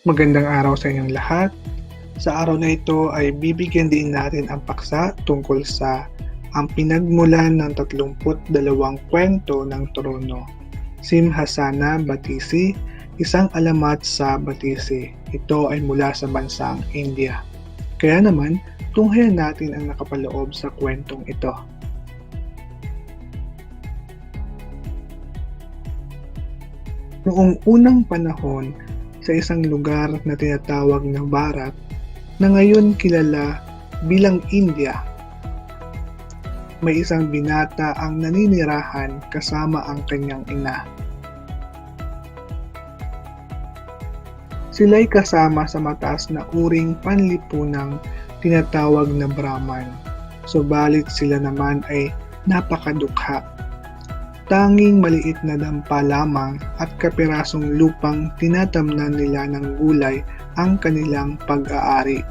Magandang araw sa inyong lahat. Sa araw na ito ay bibigyan din natin ang paksa tungkol sa ang pinagmulan ng 32 kwento ng trono. Simhasana Batisi, isang alamat sa Batisi. Ito ay mula sa bansang India. Kaya naman, tunghayan natin ang nakapaloob sa kwentong ito. Noong unang panahon, sa isang lugar na tinatawag na Bharat, na ngayon kilala bilang India, may isang binata ang naninirahan kasama ang kanyang ina. Sila'y kasama sa mataas na uring panlipunang tinatawag na Brahman, subalit sila naman ay napakadukha. Tanging maliit na dampa lamang at kapirasong lupang tinatamnan nila ng gulay ang kanilang pag-aari.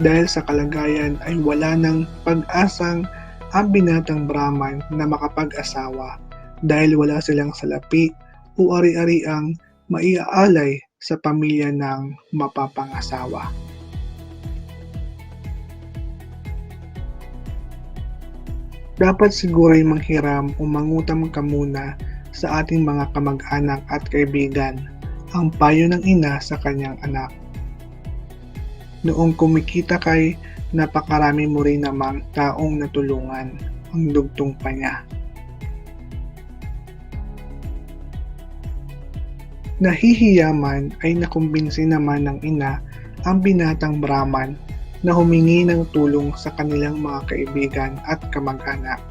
Dahil sa kalagayan ay wala ng pag-asang ang binatang Brahman na makapag-asawa dahil wala silang salapi o ari-ariang maiaalay sa pamilya ng mapapangasawa. Dapat siguro'y manghiram o mangutang ka muna sa ating mga kamag-anak at kaibigan, ang payo ng ina sa kanyang anak. Noong kumikita kay napakarami mo rin namang taong natulungan, ang dugtong pa niya. Nahihiyaman ay nakumbinsi naman ng ina ang binatang Brahman na humingi ng tulong sa kanilang mga kaibigan at kamag-anak.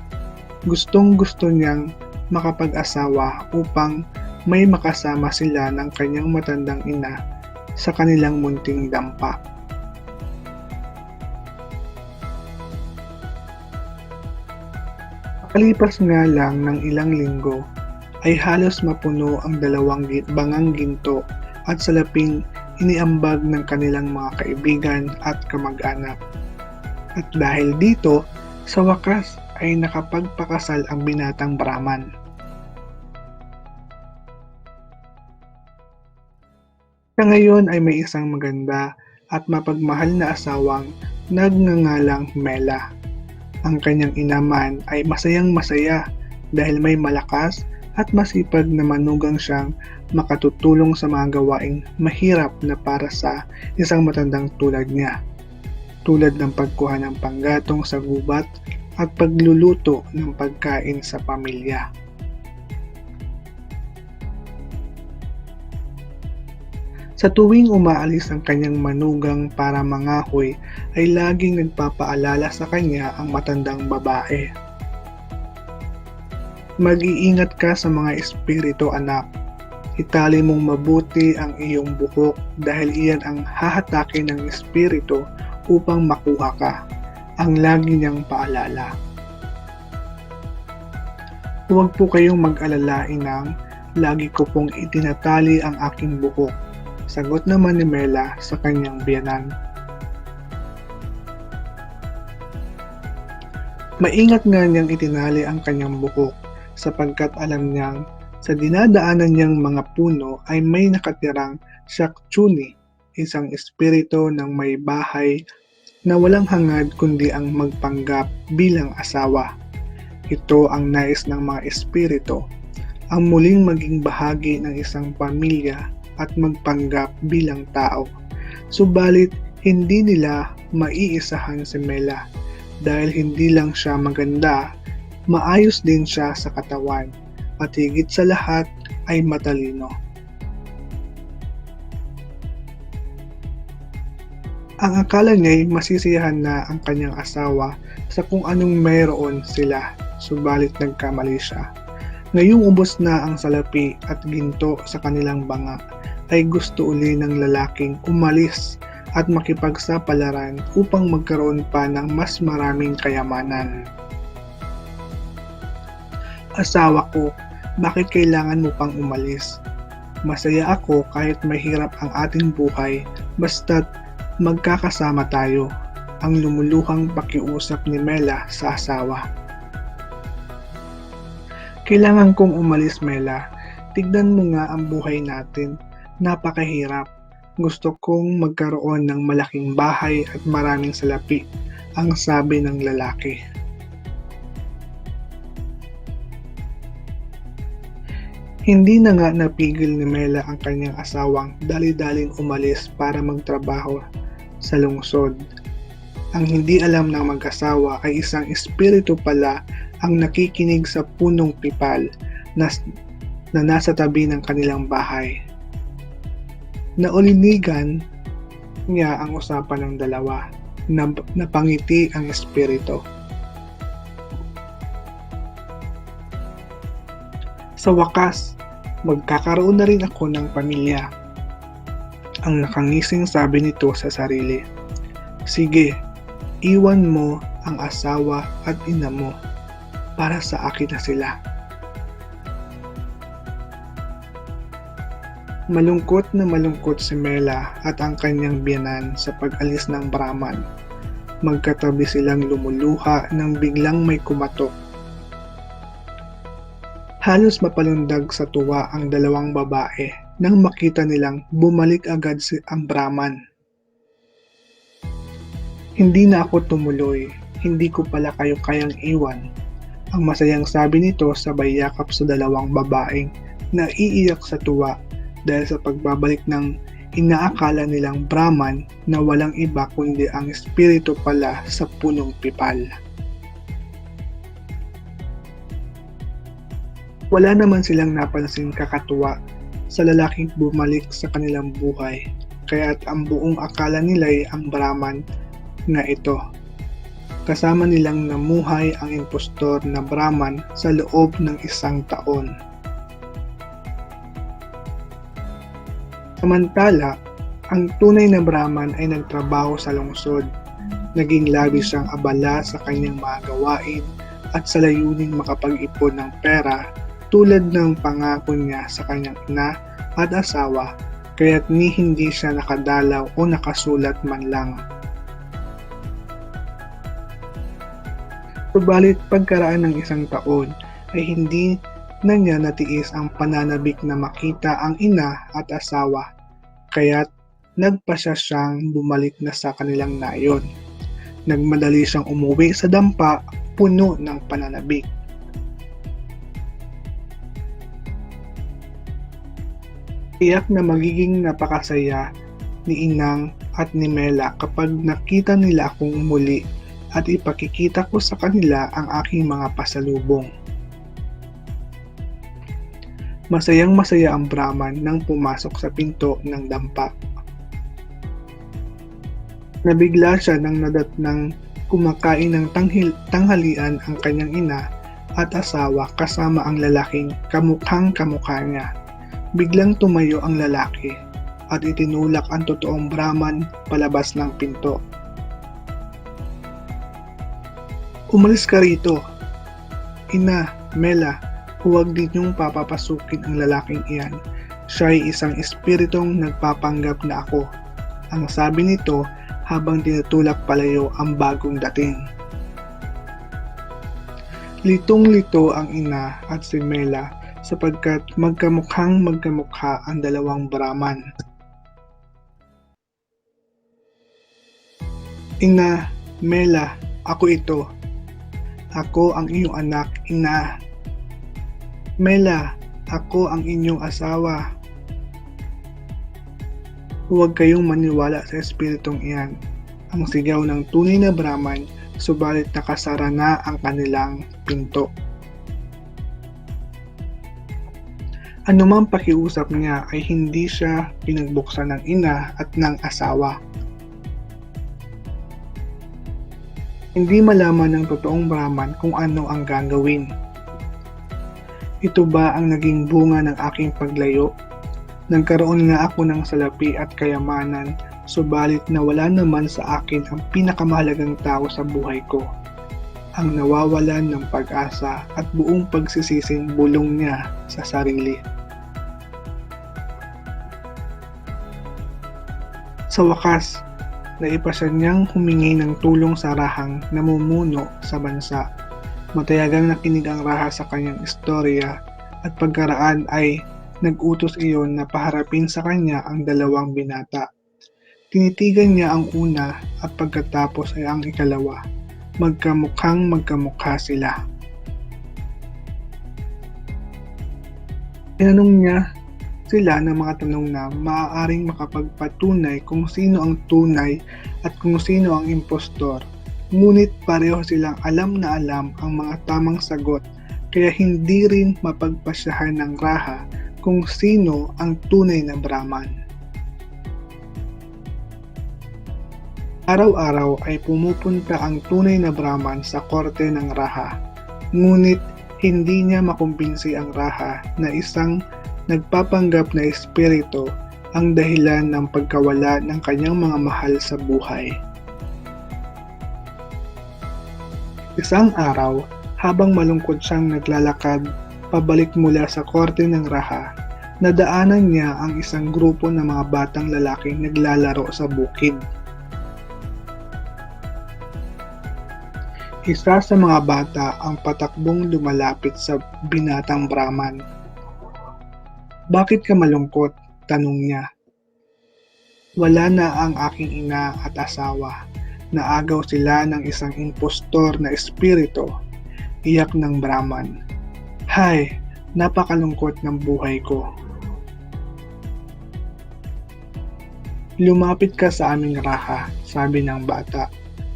Gustong-gusto niyang makapag-asawa upang may makasama sila ng kanyang matandang ina sa kanilang munting dampa. Makalipas nga lang ng ilang linggo, ay halos mapuno ang dalawang bangang ginto at salaping iniambag ng kanilang mga kaibigan at kamag-anak. At dahil dito, sa wakas ay nakapagpakasal ang binatang Brahman. Sa ngayon ay may isang maganda at mapagmahal na asawang nagngangalang Mela. Ang kanyang inaman ay masayang-masaya dahil may malakas at masipag na manugang siyang makatutulong sa mga gawaing mahirap na para sa isang matandang tulad niya, tulad ng pagkuha ng panggatong sa gubat at pagluluto ng pagkain sa pamilya. Sa tuwing umaalis ang kanyang manugang para mangahoy ay laging nagpapaalala sa kanya ang matandang babae. Mag-iingat ka sa mga espiritu, anak. Itali mong mabuti ang iyong buhok dahil iyan ang hahatakin ng espiritu upang makuha ka, ang lagi niyang paalala. Huwag po kayong mag-alala, inang, lagi ko pong itinatali ang aking buhok, sagot naman ni Mela sa kanyang biyanan. Maingat nga niyang itinali ang kanyang buhok sapagkat alam niyang sa dinadaanan niyang mga puno ay may nakatirang Shakchuni, isang espiritu ng may bahay na walang hangad kundi ang magpanggap bilang asawa. Ito ang nais ng mga espiritu, ang muling maging bahagi ng isang pamilya at magpanggap bilang tao. Subalit, hindi nila maiisahan si Mela dahil hindi lang siya maganda, maayos din siya sa katawan at higit sa lahat ay matalino. Ang akala niya'y masisiyahan na ang kanyang asawa sa kung anong mayroon sila, subalit nagkamali siya. Ngayong ubos na ang salapi at ginto sa kanilang banga, ay gusto uli ng lalaking umalis at makipagsapalaran upang magkaroon pa ng mas maraming kayamanan. Asawa ko, bakit kailangan mo pang umalis? Masaya ako kahit mahirap ang ating buhay, basta't magkakasama tayo, ang lumuluhang pakiusap ni Mela sa asawa. Kailangan kong umalis, Mela. Tignan mo nga ang buhay natin. Napakahirap. Gusto kong magkaroon ng malaking bahay at maraming salapi, ang sabi ng lalaki. Hindi na nga napigil ni Mela ang kanyang asawang dali-daling umalis para magtrabaho sa lungsod. Ang hindi alam ng mag-asawa ay isang espiritu pala ang nakikinig sa punong pipal na nasa tabi ng kanilang bahay. Naulinigan niya ang usapan ng dalawa. Napangiti ang espiritu. Sa wakas, magkakaroon na rin ako ng pamilya. Ang nakangising sabi nito sa sarili. Sige, iwan mo ang asawa at ina mo. Para sa akin na sila. Malungkot na malungkot si Mela at ang kanyang biyanan sa pag-alis ng Brahman. Magkatabi silang lumuluha nang biglang may kumatok. Halos mapalundag sa tuwa ang dalawang babae nang makita nilang bumalik agad ang Brahman. Hindi na ako tumuloy, hindi ko pala kayo kayang iwan. Ang masayang sabi nito sabay yakap sa dalawang babaeng naiiyak sa tuwa dahil sa pagbabalik ng inaakala nilang Brahman na walang iba kundi ang espiritu pala sa punong pipal. Wala naman silang napansin kakatuwa sa lalaking bumalik sa kanilang buhay, kaya't ang buong akala nila'y ang Brahman na ito. Kasama nilang namuhay ang impostor na Brahman sa loob ng 1 taon. Samantala, ang tunay na Brahman ay nagtrabaho sa lungsod. Naging labis siyang abala sa kanyang mga gawain at sa layuning makapag-ipon ng pera tulad ng pangako niya sa kanyang ina at asawa, kaya't hindi siya nakadalaw o nakasulat man lang. Subalit pagkaraan ng 1 taon ay hindi na niya natiis ang pananabik na makita ang ina at asawa, kaya't nagpasya siyang bumalik na sa kanilang nayon. Nagmadali siyang umuwi sa dampa puno ng pananabik. Tiyak na magiging napakasaya ni Inang at ni Mela kapag nakita nila akong muli at ipakikita ko sa kanila ang aking mga pasalubong. Masayang masaya ang Brahman nang pumasok sa pinto ng dampa. Nabigla siya nang nadatnang kumakain ng tanghalian ang kanyang ina at asawa kasama ang lalaking kamukhang kamukha niya. Biglang tumayo ang lalaki at itinulak ang totoong Brahman palabas ng pinto. Umalis ka rito. Ina, Mela, huwag din niyong papapasukin ang lalaking iyan. Siya ay isang espiritong nagpapanggap na ako. Ang sabi nito habang tinutulak palayo ang bagong dating. Litong-lito ang ina at si Mela sapagkat magkamukhang magkamukha ang dalawang Brahman. Ina, Mela, ako ito. Ako ang iyong anak, ina. Mela, ako ang inyong asawa. Huwag kayong maniwala sa espiritong iyan. Ang sigaw ng tunay na Brahman, subalit nakasara na ang kanilang pinto. Anumang pakiusap niya ay hindi siya pinagbuksan ng ina at ng asawa. Hindi malaman ng totoong Brahman kung ano ang gagawin. Ito ba ang naging bunga ng aking paglayo? Nagkaroon nga ako ng salapi at kayamanan, subalit nawala naman sa akin ang pinakamahalagang tao sa buhay ko. Ang nawawalan ng pag-asa at buong pagsisising bulong niya sa sarili. Sa wakas, naipasya niyang humingi ng tulong sa rahang namumuno sa bansa. Matayagang nakinig ang raha sa kanyang istorya at pagkaraan ay nag-utos iyon na paharapin sa kanya ang dalawang binata. Tinitigan niya ang una at pagkatapos ay ang ikalawa. Magkamukhang magkamukha sila. Tinanong niya sila ng mga tanong na maaaring makapagpatunay kung sino ang tunay at kung sino ang impostor. Ngunit pareho silang alam na alam ang mga tamang sagot, kaya hindi rin mapagpasyahan ng Raha kung sino ang tunay na Brahman. Araw-araw ay pumupunta ang tunay na Brahman sa korte ng Raha, ngunit hindi niya makumbinsi ang Raha na isang nagpapanggap na espiritu ang dahilan ng pagkawala ng kanyang mga mahal sa buhay. Isang araw, habang malungkot siyang naglalakad pabalik mula sa korte ng Raha, nadaanan niya ang isang grupo ng mga batang lalaking naglalaro sa bukid. Isa sa mga bata ang patakbong lumalapit sa binatang Brahman. "Bakit ka malungkot?" tanong niya. "Wala na ang aking ina at asawa. Naagaw sila ng isang impostor na espiritu," iyak ng Brahman. "Hay, napakalungkot ng buhay ko." "Lumapit ka sa aming Raha," sabi ng bata.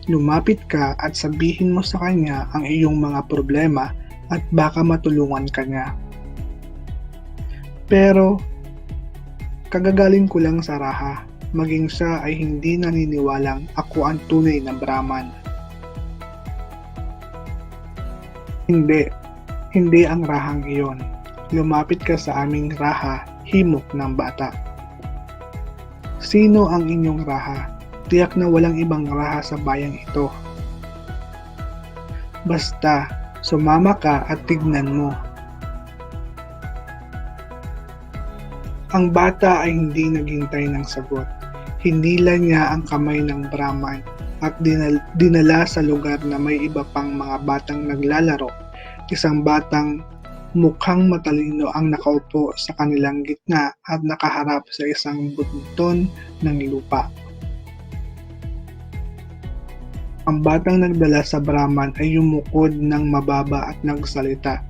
"Lumapit ka at sabihin mo sa kanya ang iyong mga problema at baka matulungan ka niya." "Pero, kagagaling ko lang sa Raha, maging siya ay hindi naniniwalang ako ang tunay na Brahman." Hindi ang Rahang iyon. "Lumapit ka sa aming Raha," himok ng bata. "Sino ang inyong Raha? Tiyak na walang ibang Raha sa bayang ito." "Basta, sumama ka at tignan mo." Ang bata ay hindi naghintay ng sagot. Hinila niya ang kamay ng Brahman at dinala sa lugar na may iba pang mga batang naglalaro. Isang batang mukhang matalino ang nakaupo sa kanilang gitna at nakaharap sa isang bunton ng lupa. Ang batang nagdala sa Brahman ay yumukod ng mababa at nagsalita.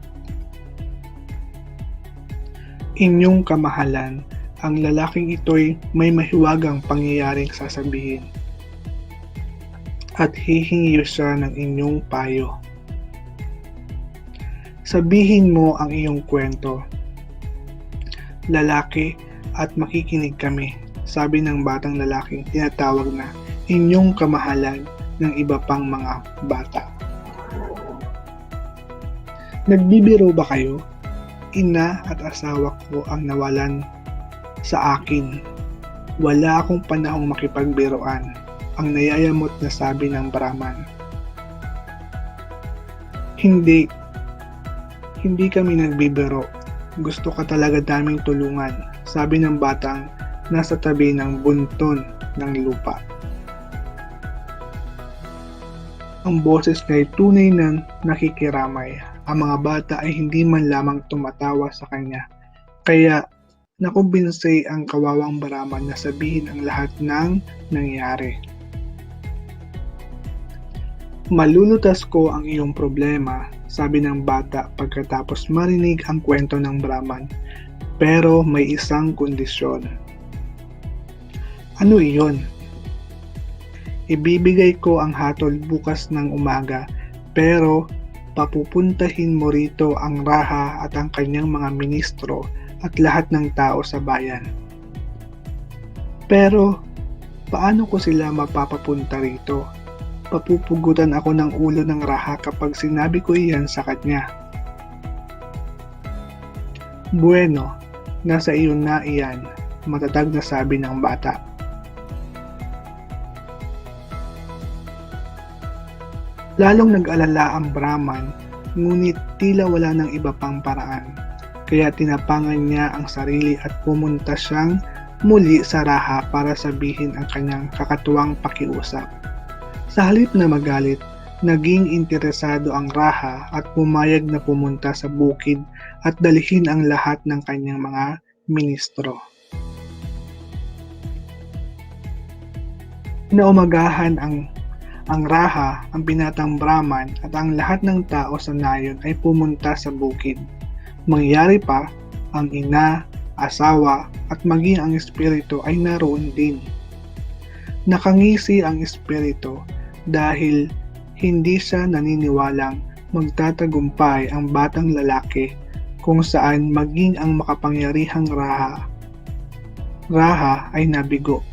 "Inyong kamahalan, ang lalaking ito'y may mahiwagang pangyayaring sasabihin at hihingi siya ng inyong payo. Sabihin mo ang iyong kwento, lalaki, at makikinig kami," sabi ng batang lalaking tinatawag na inyong kamahalan ng iba pang mga bata. "Nagbibiro ba kayo? Ina at asawa ko ang nawalan sa akin. Wala akong panahong makipagbiroan," ang nayayamot na sabi ng Brahman. Hindi kami nagbibiro. Gusto ka talaga daming tulungan," sabi ng batang nasa tabi ng bunton ng lupa. Ang boses niya ay tunay na nakikiramay. Ang mga bata ay hindi man lamang tumatawa sa kanya. Kaya nakumbinsi ang kawawang Brahman na sabihin ang lahat ng nangyari. "Malulutas ko ang iyong problema," sabi ng bata pagkatapos marinig ang kwento ng Brahman. "Pero may isang kondisyon." "Ano iyon?" "Ibibigay ko ang hatol bukas ng umaga, pero papupuntahin mo rito ang Raha at ang kanyang mga ministro at lahat ng tao sa bayan." "Pero paano ko sila mapapapunta rito? Papupugutan ako ng ulo ng Raha kapag sinabi ko iyan sa kanya." "Bueno, nasa iyo na iyan," matatag na sabi ng bata. Lalong nag-alala ang Brahman, ngunit tila wala ng iba pang paraan. Kaya tinapangan niya ang sarili at pumunta siyang muli sa Raha para sabihin ang kanyang kakatuwang pakiusap. Sa halip na magalit, naging interesado ang Raha at pumayag na pumunta sa bukid at dalhin ang lahat ng kanyang mga ministro. Kinaumagahan ang Raha, ang binatang Brahman at ang lahat ng tao sa nayon ay pumunta sa bukid. Mangyari pa, ang ina, asawa at maging ang espiritu ay naroon din. Nakangisi ang espiritu dahil hindi siya naniniwalang magtatagumpay ang batang lalaki kung saan maging ang makapangyarihang Raha ay nabigo.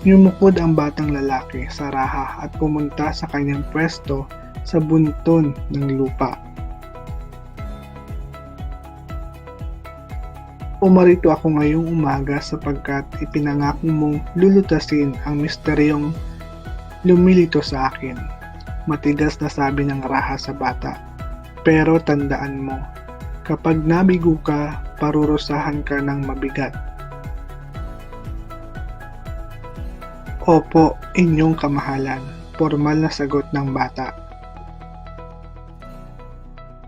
Yumukod ang batang lalaki sa Raha at pumunta sa kanyang pwesto sa bunton ng lupa. Pumarito ako ngayong umaga sapagkat ipinangako mong lulutasin ang misteryong lumilito sa akin. Matigas na sabi ng Raha sa bata. Pero tandaan mo, kapag nabigo ka, parurusahan ka ng mabigat. Opo, inyong kamahalan, formal na sagot ng bata.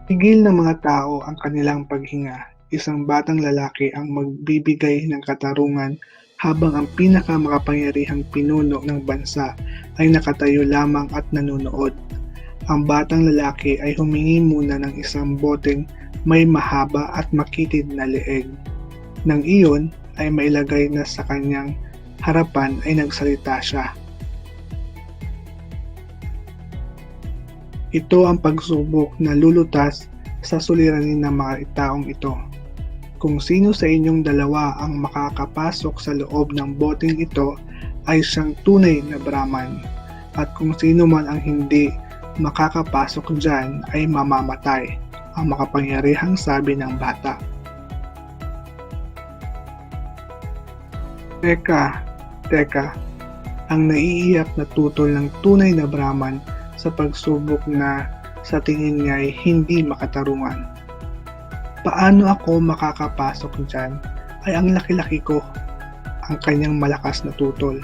Higil ng mga tao ang kanilang paghinga. Isang batang lalaki ang magbibigay ng katarungan habang ang pinakamakapangyarihang pinuno ng bansa ay nakatayo lamang at nanonood. Ang batang lalaki ay humingi muna ng isang boteng may mahaba at makitid na leeg. Nang iyon ay mailagay na sa kanyang harapan ay nagsalita siya. Ito ang pagsubok na lulutas sa suliranin ng mga taong ito. Kung sino sa inyong dalawa ang makakapasok sa loob ng boteng ito ay siyang tunay na Brahman, at kung sino man ang hindi makakapasok dyan ay mamamatay, ang makapangyarihang sabi ng bata. Teka, ang naiiyak na tutol ng tunay na Brahman sa pagsubok na sa tingin niya ay hindi makatarungan. Paano ako makakapasok dyan? Ay ang laki-laki ko, ang kanyang malakas na tutol.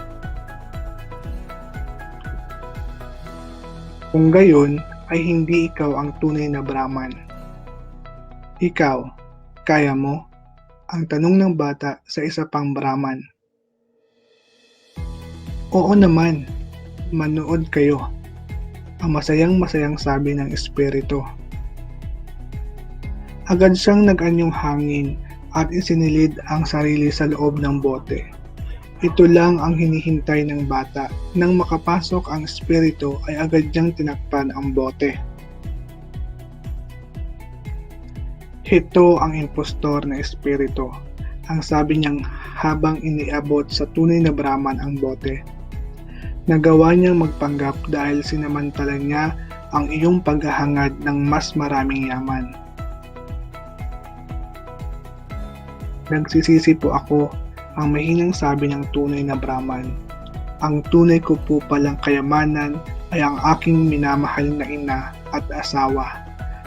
Kung gayon, ay hindi ikaw ang tunay na Brahman. Ikaw, kaya mo? Ang tanong ng bata sa isa pang Brahman. Oo naman, manood kayo. Ang masayang sabi ng espiritu. Agad siyang nag-anyong hangin at isinilid ang sarili sa loob ng bote. Ito lang ang hinihintay ng bata. Nang makapasok ang espiritu ay agad niyang tinakpan ang bote. Ito ang impostor na espiritu, ang sabi niyang habang iniabot sa tunay na Brahman ang bote. Nagawa niyang magpanggap dahil sinamantala niya ang iyong paghahangad ng mas maraming yaman. Nagsisisi po ako, ang mahinang sabi ng tunay na Brahman. Ang tunay ko po palang kayamanan ay ang aking minamahal na ina at asawa.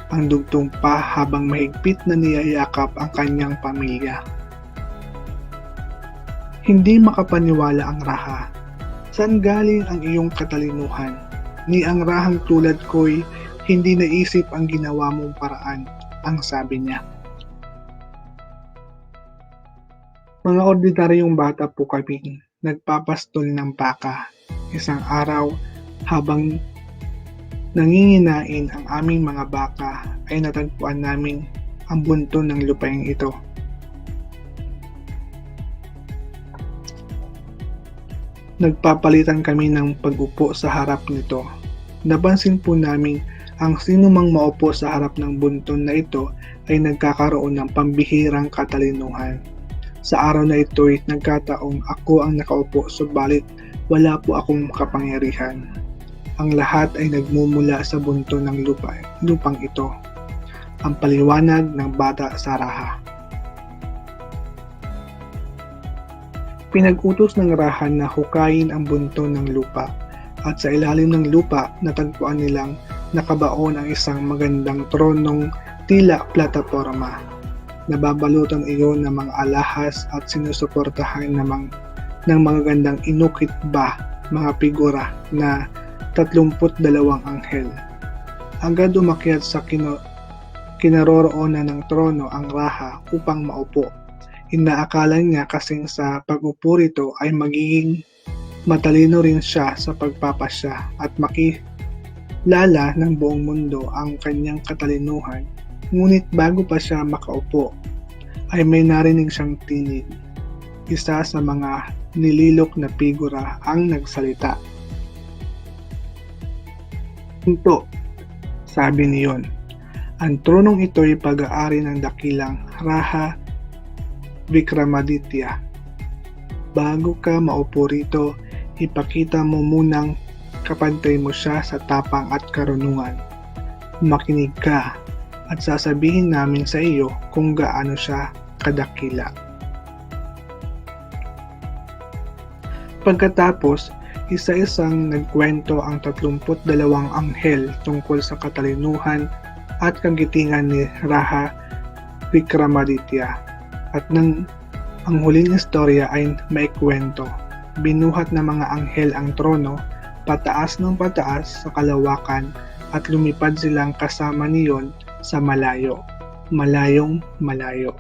Ang dugtong pa habang mahigpit na niyayakap ang kanyang pamilya. Hindi makapaniwala ang Raha. Saan galing ang iyong katalinuhan? Ni ang Rahang tulad ko'y hindi naisip ang ginawa mong paraan, ang sabi niya. Mga ordinaryong bata po kami, nagpapastol ng baka. Isang araw, habang nanginginain ang aming mga baka, ay natagpuan namin ang bunton ng lupaing ito. Nagpapalitan kami ng pag-upo sa harap nito. Napansin po namin ang sinumang maupo sa harap ng bunton na ito ay nagkakaroon ng pambihirang katalinuhan. Sa araw na ito'y nagkataong ako ang nakaupo subalit wala po akong kapangyarihan. Ang lahat ay nagmumula sa bunton ng lupang ito. Ang paliwanag ng bata sa Raha. Pinag-utos ng Raha na hukayin ang bunton ng lupa at sa ilalim ng lupa natagpuan nilang nakabaon ang isang magandang tronong tila plataporma. Nababalutan iyon ng mga alahas at sinusuportahan ng mga gandang inukit ba mga figura na 32 anghel. Agad umakyat sa kinaroroonan ng trono ang Raha upang maupo. Inaakala niya kasing sa pag-upo rito ay magiging Matalino rin siya sa pagpapasya at makilala ng buong mundo ang kanyang katalinuhan, ngunit bago pa siya makaupo, ay may narinig siyang tinig. Isa sa mga nililok na figura ang nagsalita. "Hinto," sabi niyon. "Ang tronong ito'y pag-aari ng dakilang Raja Vikramaditya. Bago ka maupo rito, ipakita mo munang kapantay mo siya sa tapang at karunungan. Makinig ka at sasabihin namin sa iyo kung gaano siya kadakila." Pagkatapos, isa-isang nagkwento ang 32 anghel tungkol sa katalinuhan at kagitingan ni Raja Vikramaditya. At nang ang huling istorya ay maikwento, binuhat ng mga anghel ang trono pataas ng pataas sa kalawakan at lumipad silang kasama niyon sa malayo, malayong malayo.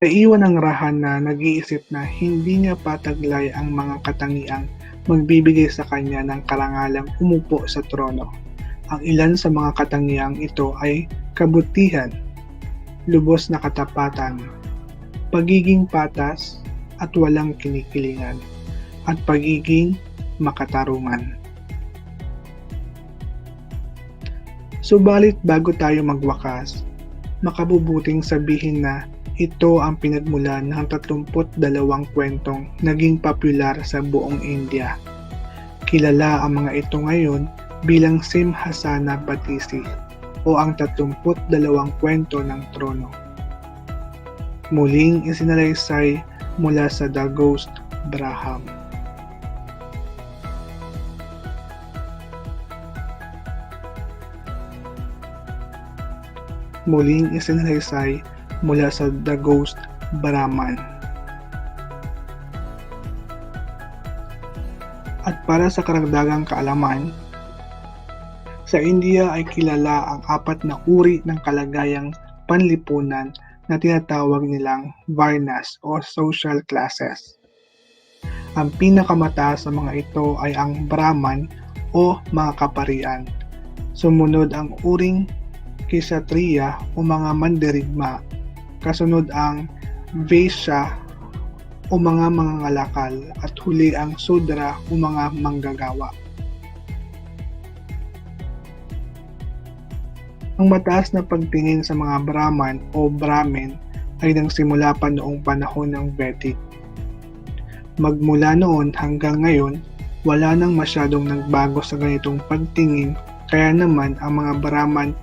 Naiwan ang Raha na nag-iisip na hindi niya pataglay ang mga katangiang magbibigay sa kanya ng karangalang umupo sa trono. Ang ilan sa mga katangiang ito ay kabutihan, lubos na katapatan, pagiging patas at walang kinikilingan, at pagiging makatarungan. Subalit bago tayo magwakas, makabubuting sabihin na ito ang pinagmulan ng 32 kwentong naging popular sa buong India. Kilala ang mga ito ngayon bilang Simhasana Patisi o ang 32 kwento ng trono. Muling isinalaysay mula sa The Ghost Braham. Muling isinalaysay mula sa The Ghost Brahman. At para sa karagdagang kaalaman, sa India ay kilala ang 4 na uri ng kalagayang panlipunan na tinatawag nilang Varnas o social classes. Ang pinakamataas sa mga ito ay ang Brahman o mga kaparian. Sumunod ang uring Kshatriya o mga mandirigma. Kasunod ang Vaishya o mga mangangalakal at huli ang Sudra o mga manggagawa. Ang mataas na pagtingin sa mga Brahman o Brahmin ay nagsimula pa noong panahon ng Vedic. Magmula noon hanggang ngayon, wala nang masyadong nagbago sa ganitong pagtingin, kaya naman ang mga Brahman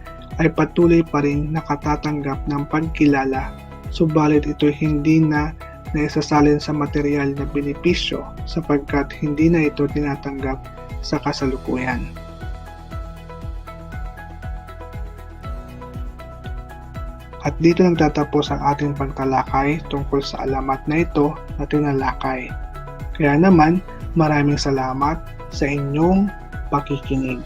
ay patuloy pa rin nakatatanggap ng pagkilala, subalit ito hindi na naisasalin sa material na benepisyo sapagkat hindi na ito tinatanggap sa kasalukuyan. At dito nagtatapos ang ating pagtalakay tungkol sa alamat na ito na tinalakay. Kaya naman, maraming salamat sa inyong pakikinig.